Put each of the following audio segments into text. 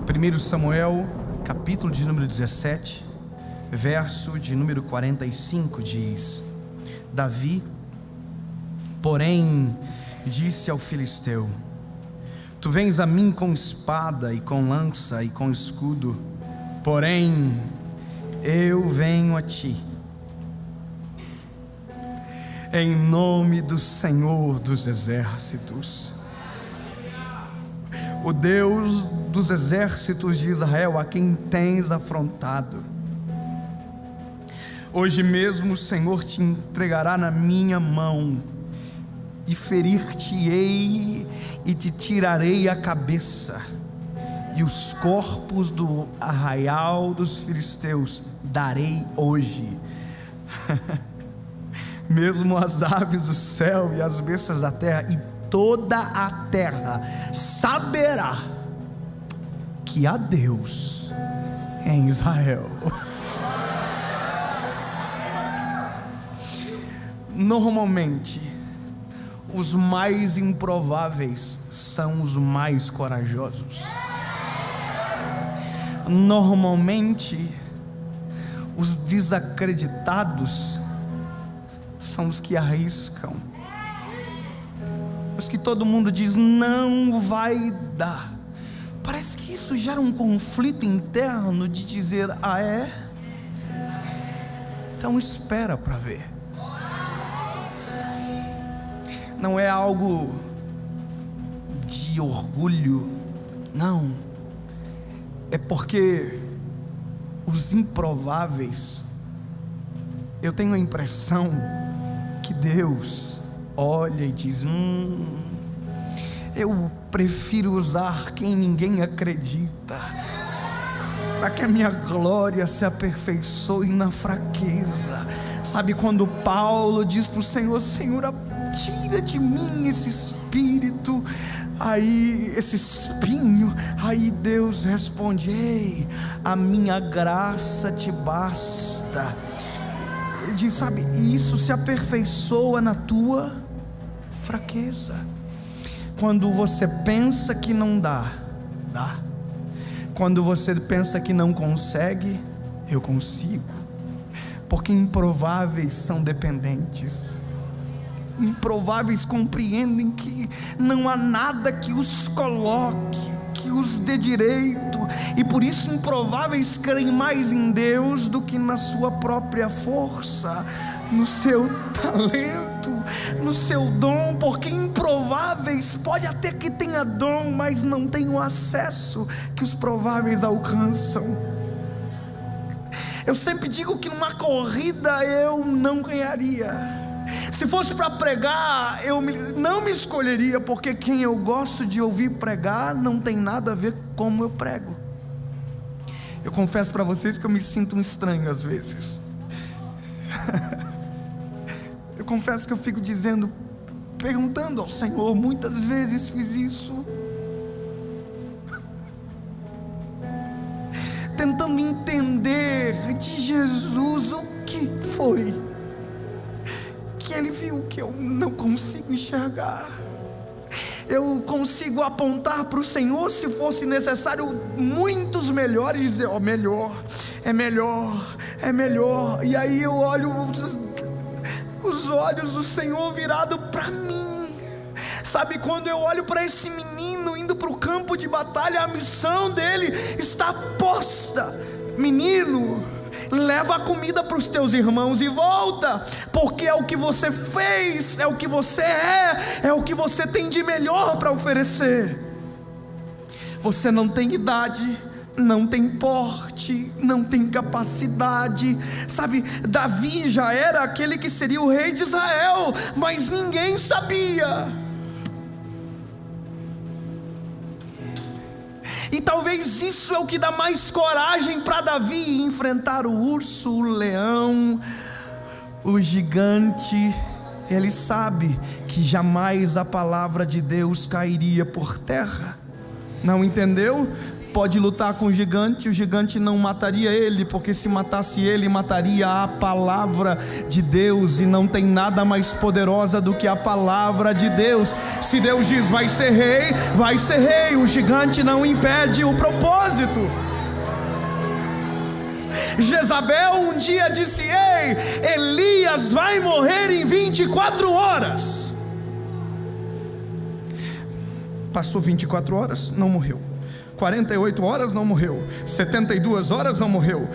1 Samuel, capítulo de número 17, verso de número 45, diz: Davi, porém, disse ao filisteu: Tu vens a mim com espada e com lança e com escudo, porém eu venho a ti em nome do Senhor dos exércitos, o Deus dos exércitos de Israel, a quem tens afrontado. Hoje mesmo o Senhor te entregará na minha mão, e ferir-te-ei e te tirarei a cabeça, e os corpos do arraial dos filisteus darei hoje. Mesmo as aves do céu e as bestas da terra, e toda a terra saberá que há Deus em Israel. Normalmente, os mais improváveis são os mais corajosos. Normalmente, os desacreditados são os que arriscam, os que todo mundo diz não vai dar. Parece que isso gera um conflito interno de dizer: ah, é? Então espera para ver. Não é algo de orgulho, não, é porque os improváveis, eu tenho a impressão que Deus olha e diz: eu prefiro usar quem ninguém acredita, para que a minha glória se aperfeiçoe na fraqueza. Sabe quando Paulo diz para o Senhor: Senhor, tira de mim esse espírito, aí esse espinho, aí Deus responde: ei, a minha graça te basta. Ele diz, sabe, isso se aperfeiçoa na tua fraqueza. Quando você pensa que não dá, dá. Quando você pensa que não consegue, eu consigo. Porque improváveis são dependentes. Improváveis compreendem que não há nada que os coloque, que os dê direito, e por isso improváveis creem mais em Deus do que na sua própria força, no seu talento, no seu dom. Porque improváveis pode até que tenha dom, mas não tem o acesso que os prováveis alcançam. Eu sempre digo que numa corrida eu não ganharia. Se fosse para pregar, eu não me escolheria, porque quem eu gosto de ouvir pregar não tem nada a ver com como eu prego. Eu confesso para vocês que eu me sinto um estranho às vezes. Eu confesso que eu fico perguntando ao Senhor, muitas vezes fiz isso, tentando entender de Jesus o que foi que Ele viu que eu não consigo enxergar. Eu consigo apontar para o Senhor, se fosse necessário, muitos melhores, e dizer: ó, melhor, é melhor, é melhor. E aí eu olho os olhos do Senhor virado para mim. Sabe, quando eu olho para esse menino indo para o campo de batalha, a missão dele está posta: menino, leva a comida para os teus irmãos e volta, porque é o que você fez, é o que você é o que você tem de melhor para oferecer. Você não tem idade, não tem porte, não tem capacidade. Sabe, Davi já era aquele que seria o rei de Israel, mas ninguém sabia. E talvez isso é o que dá mais coragem para Davi enfrentar o urso, o leão, o gigante. Ele sabe que jamais a palavra de Deus cairia por terra. Não entendeu? pode lutar com o gigante não mataria ele, porque se matasse ele, mataria a palavra de Deus, e não tem nada mais poderosa do que a palavra de Deus. Se Deus diz vai ser rei, vai ser rei. O gigante não impede o propósito. Jezabel um dia disse: ei, Elias vai morrer em 24 horas. Passou 24 horas, não morreu. 48 horas, não morreu. 72 horas, não morreu.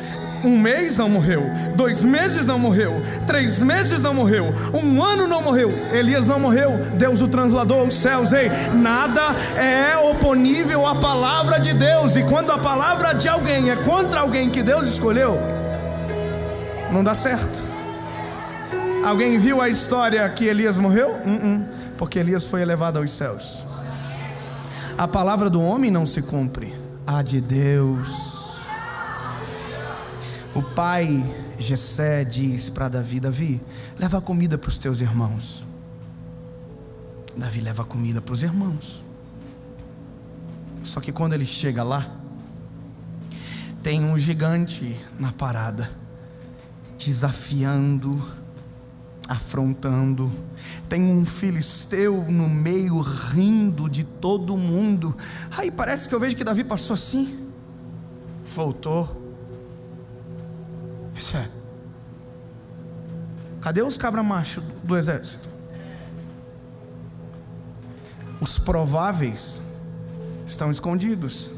1 mês, não morreu. 2 meses, não morreu. 3 meses, não morreu. 1 ano, não morreu. Elias não morreu. Deus o trasladou aos céus. Ei, nada é oponível à palavra de Deus. E quando a palavra de alguém é contra alguém que Deus escolheu, não dá certo. Alguém viu a história que Elias morreu? Porque Elias foi elevado aos céus. A palavra do homem não se cumpre, a de Deus. O pai Jessé disse para Davi: Davi, leva comida para os teus irmãos. Davi leva comida para os irmãos. Só que quando ele chega lá, tem um gigante na parada, desafiando, afrontando. Tem um filisteu no meio, rindo de todo mundo. Aí parece que eu vejo que Davi passou assim, voltou. Isso é. Cadê os cabra macho do exército? Os prováveis estão escondidos.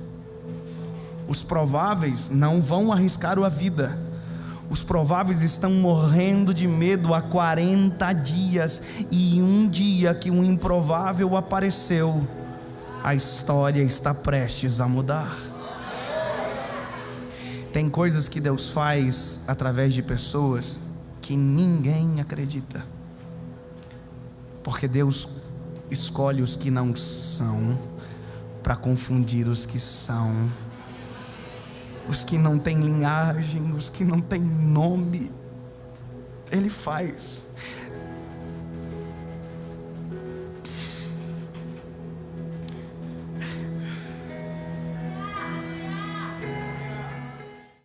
Os prováveis não vão arriscar a vida. Os prováveis estão morrendo de medo há 40 dias. E um dia que um improvável apareceu, a história está prestes a mudar. Tem coisas que Deus faz através de pessoas que ninguém acredita, porque Deus escolhe os que não são para confundir os que são. Os que não têm linhagem, os que não têm nome, Ele faz.